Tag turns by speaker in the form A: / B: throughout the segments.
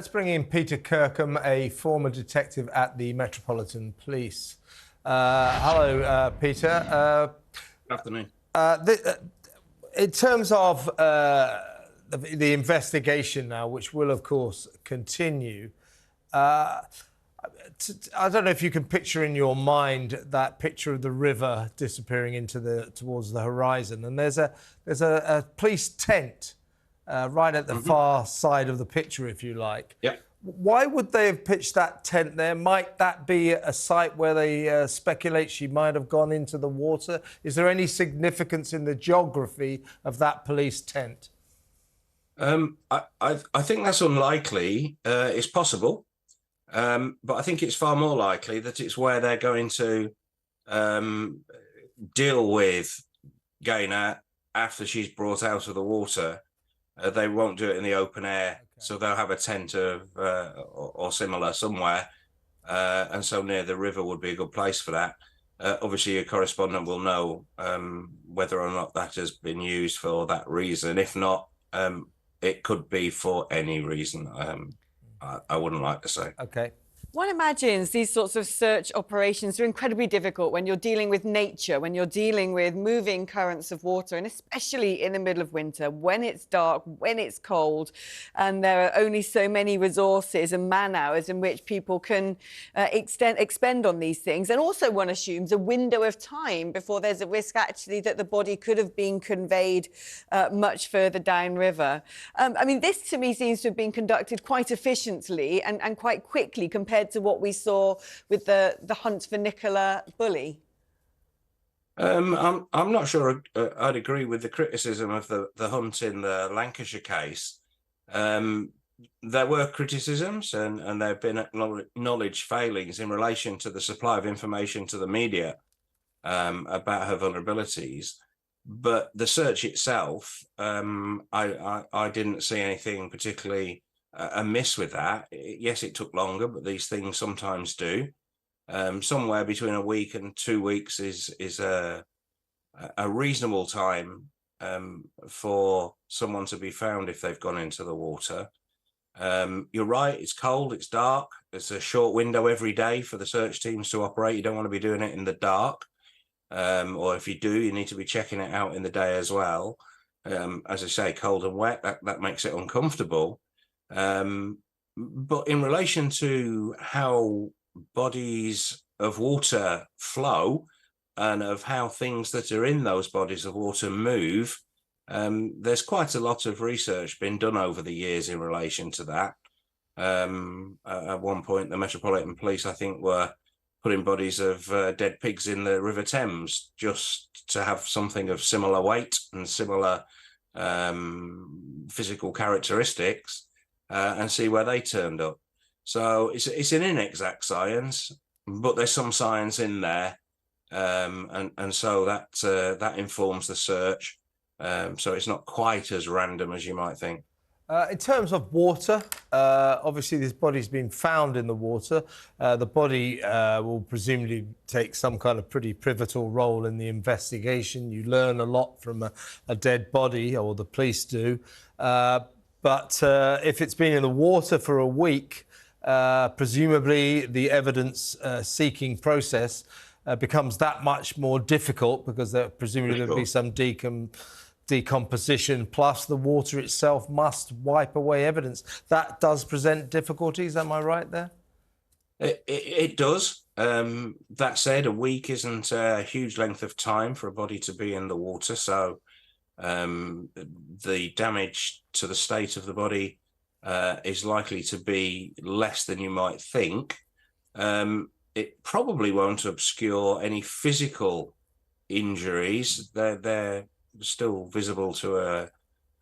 A: Let's bring in Peter Kirkham, a former detective at the Metropolitan Police. Hello, Peter.
B: Good afternoon.
A: In terms of the investigation now, which will, of course, continue, I don't know if you can picture in your mind that picture of the river disappearing towards the horizon, and there's a police tent right at the far side of the picture, if you like.
B: Yep.
A: Why would they have pitched that tent there? Might that be a site where they speculate she might have gone into the water? Is there any significance in the geography of that police tent?
B: I think that's unlikely. It's possible, but I think it's far more likely that it's where they're going to deal with Gaynor after she's brought out of the water. They won't do it in the open air, so they'll have a tent or similar somewhere, and so near the river would be a good place for that. Obviously, your correspondent will know whether or not that has been used for that reason. If not, it could be for any reason. I wouldn't like to say.
A: Okay.
C: One imagines these sorts of search operations are incredibly difficult when you're dealing with nature, when you're dealing with moving currents of water, and especially in the middle of winter, when it's dark, when it's cold, and there are only so many resources and man-hours in which people can expend on these things. And also, one assumes a window of time before there's a risk, actually, that the body could have been conveyed much further downriver. I mean, this, to me, seems to have been conducted quite efficiently and quite quickly compared to what we saw with the hunt for Nicola Bulley?
B: I'm not sure I'd agree with the criticism of the hunt in the Lancashire case. There were criticisms and there have been acknowledged failings in relation to the supply of information to the media about her vulnerabilities. But the search itself, I didn't see anything particularly amiss with that. Yes, it took longer, but these things sometimes do. Somewhere between a week and 2 weeks is a reasonable time for someone to be found if they've gone into the water. You're right, it's cold, it's dark. It's a short window every day for the search teams to operate. You don't want to be doing it in the dark. Or if you do, you need to be checking it out in the day as well. As I say, cold and wet, that makes it uncomfortable. But in relation to how bodies of water flow and of how things that are in those bodies of water move, there's quite a lot of research been done over the years in relation to that. At one point, the Metropolitan Police, I think, were putting bodies of dead pigs in the River Thames just to have something of similar weight and similar physical characteristics. And see where they turned up. So it's an inexact science, but there's some science in there, and so that informs the search. So it's not quite as random as you might think.
A: In terms of water, obviously this body's been found in the water. The body will presumably take some kind of pretty pivotal role in the investigation. You learn a lot from a dead body, or the police do. But if it's been in the water for a week, presumably the evidence-seeking process becomes that much more difficult because presumably there'll be some decomposition, plus the water itself must wipe away evidence. That does present difficulties, am I right there?
B: It does. That said, a week isn't a huge length of time for a body to be in the water, so the damage to the state of the body is likely to be less than you might think. It probably won't obscure any physical injuries. They're still visible to a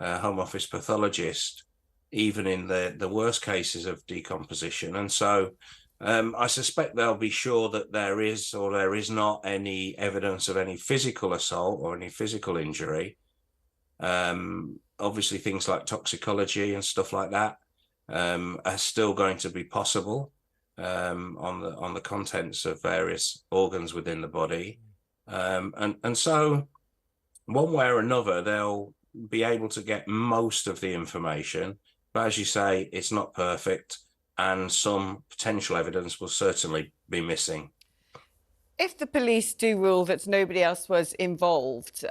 B: Home Office pathologist, even in the worst cases of decomposition. And so I suspect they'll be sure that there is or there is not any evidence of any physical assault or any physical injury. Obviously, things like toxicology and stuff like that are still going to be possible on the contents of various organs within the body, and so one way or another they'll be able to get most of the information But as you say, it's not perfect, and some potential evidence will certainly be missing.
C: If the police do rule that nobody else was involved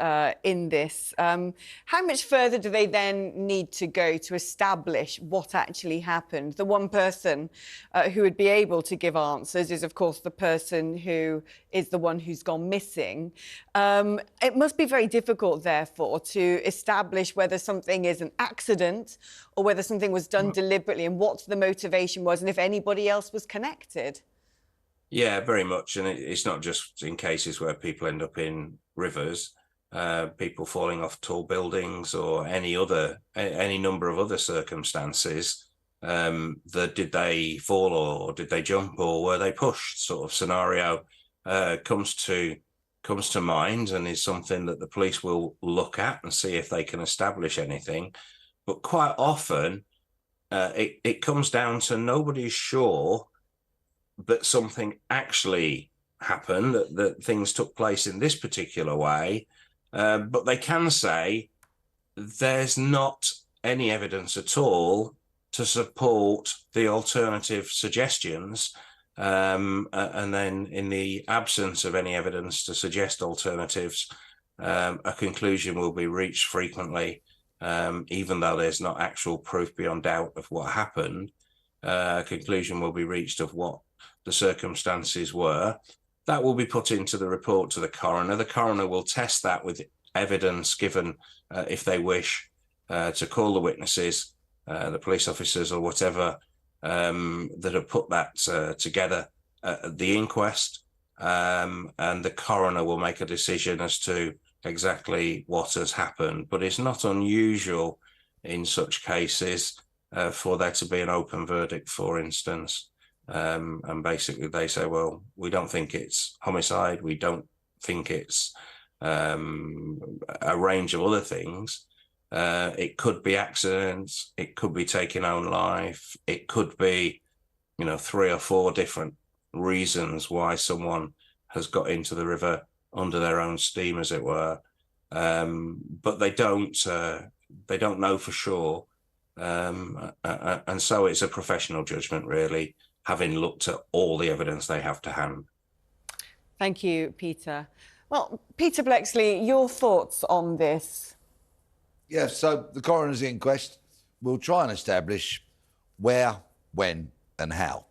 C: in this, how much further do they then need to go to establish what actually happened? The one person who would be able to give answers is, of course, the person who is the one who's gone missing. It must be very difficult, therefore, to establish whether something is an accident or whether something was done deliberately and what the motivation was and if anybody else was connected.
B: Yeah, very much. And it's not just in cases where people end up in rivers, people falling off tall buildings or any number of other circumstances. That did they fall or did they jump or were they pushed sort of scenario comes to mind and is something that the police will look at and see if they can establish anything. But quite often it comes down to nobody's sure that something actually happened, that things took place in this particular way, but they can say there's not any evidence at all to support the alternative suggestions. And then in the absence of any evidence to suggest alternatives, a conclusion will be reached frequently, even though there's not actual proof beyond doubt of what happened. A conclusion will be reached of what the circumstances were. That will be put into the report to the coroner. The coroner will test that with evidence given, if they wish, to call the witnesses, the police officers or whatever that have put that together at the inquest. And the coroner will make a decision as to exactly what has happened. But it's not unusual in such cases for there to be an open verdict, for instance. And basically they say, well, we don't think it's homicide. We don't think it's a range of other things. It could be accidents. It could be taking own life. It could be, 3 or 4 different reasons why someone has got into the river under their own steam, as it were. But they don't know for sure. And so it's a professional judgment, really, having looked at all the evidence they have to hand.
C: Thank you, Peter. Well, Peter Blexley, your thoughts on this?
D: Yeah, so the coroner's inquest will try and establish where, when and how.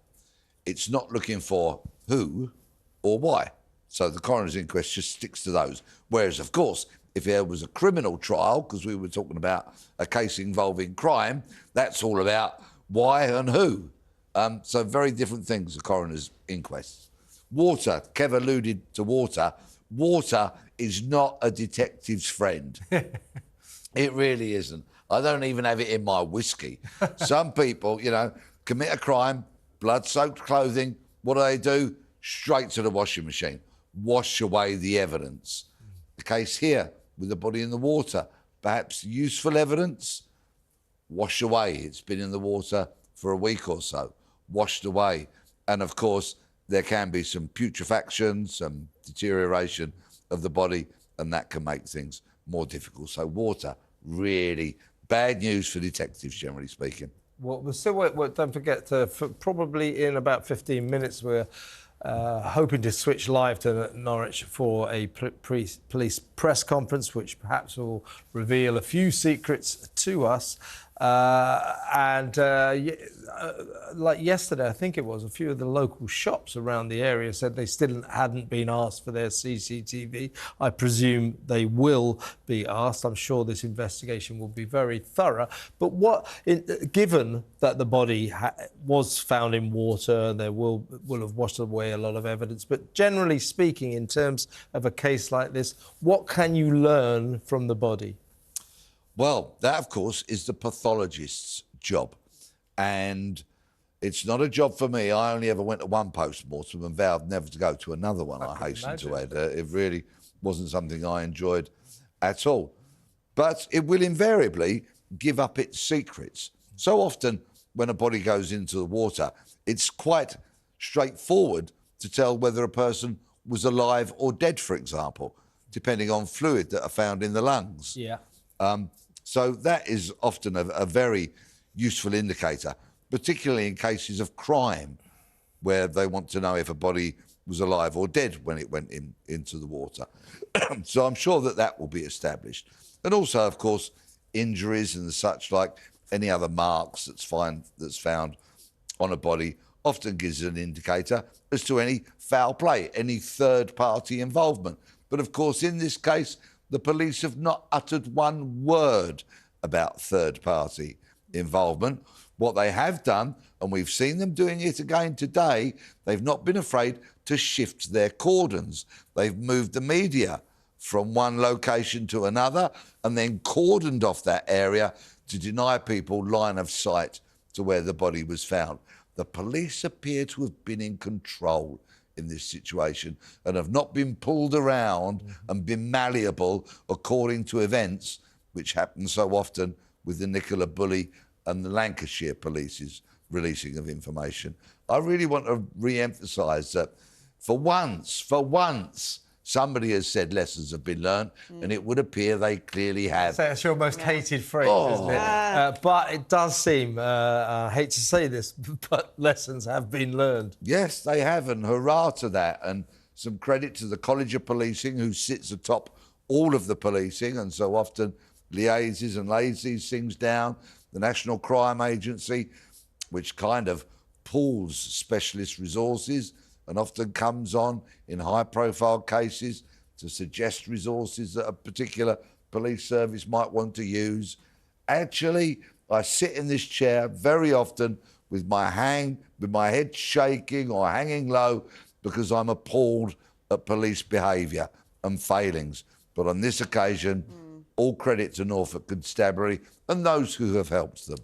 D: It's not looking for who or why. So the coroner's inquest just sticks to those. Whereas, of course, if there was a criminal trial, because we were talking about a case involving crime, that's all about why and who. So very different things, the coroner's inquest. Water, Kev alluded to water. Water is not a detective's friend. It really isn't. I don't even have it in my whiskey. Some people, commit a crime, blood-soaked clothing, what do? Straight to the washing machine. Wash away the evidence. The case here, with the body in the water, perhaps useful evidence, wash away. It's been in the water for a week or so, washed away. And of course, there can be some putrefaction, some deterioration of the body, and that can make things more difficult. So water, really bad news for detectives, generally speaking.
A: Well, don't forget, probably in about 15 minutes, we're hoping to switch live to Norwich for a police press conference, which perhaps will reveal a few secrets to us. Like yesterday, I think it was, a few of the local shops around the area said they still hadn't been asked for their CCTV. I presume they will be asked. I'm sure this investigation will be very thorough. But given that the body was found in water, and there will have washed away a lot of evidence, but generally speaking, in terms of a case like this, what can you learn from the body?
D: Well, that, of course, is the pathologist's job. And it's not a job for me. I only ever went to one post-mortem and vowed never to go to another one, I hasten to add. It really wasn't something I enjoyed at all. But it will invariably give up its secrets. So often when a body goes into the water, it's quite straightforward to tell whether a person was alive or dead, for example, depending on fluid that are found in the lungs.
A: Yeah.
D: So that is often a very useful indicator, particularly in cases of crime, where they want to know if a body was alive or dead when it went into the water. So I'm sure that will be established. And also, of course, injuries and such, like any other marks that's found on a body, often gives an indicator as to any foul play, any third-party involvement. But of course, in this case, the police have not uttered one word about third-party involvement. What they have done, and we've seen them doing it again today, they've not been afraid to shift their cordons. They've moved the media from one location to another and then cordoned off that area to deny people line of sight to where the body was found. The police appear to have been in control in this situation and have not been pulled around and been malleable according to events, which happen so often with the Nicola Bulley and the Lancashire police's releasing of information. I really want to re-emphasise that for once, somebody has said lessons have been learned, and it would appear they clearly have.
A: That's your most hated phrase, isn't it? But it does seem, I hate to say this, but lessons have been learned.
D: Yes, they have, and hurrah to that. And some credit to the College of Policing, who sits atop all of the policing and so often liaises and lays these things down. The National Crime Agency, which kind of pools specialist resources and often comes on in high-profile cases to suggest resources that a particular police service might want to use. Actually, I sit in this chair very often with my head shaking or hanging low because I'm appalled at police behaviour and failings. But on this occasion, all credit to Norfolk Constabulary and those who have helped them.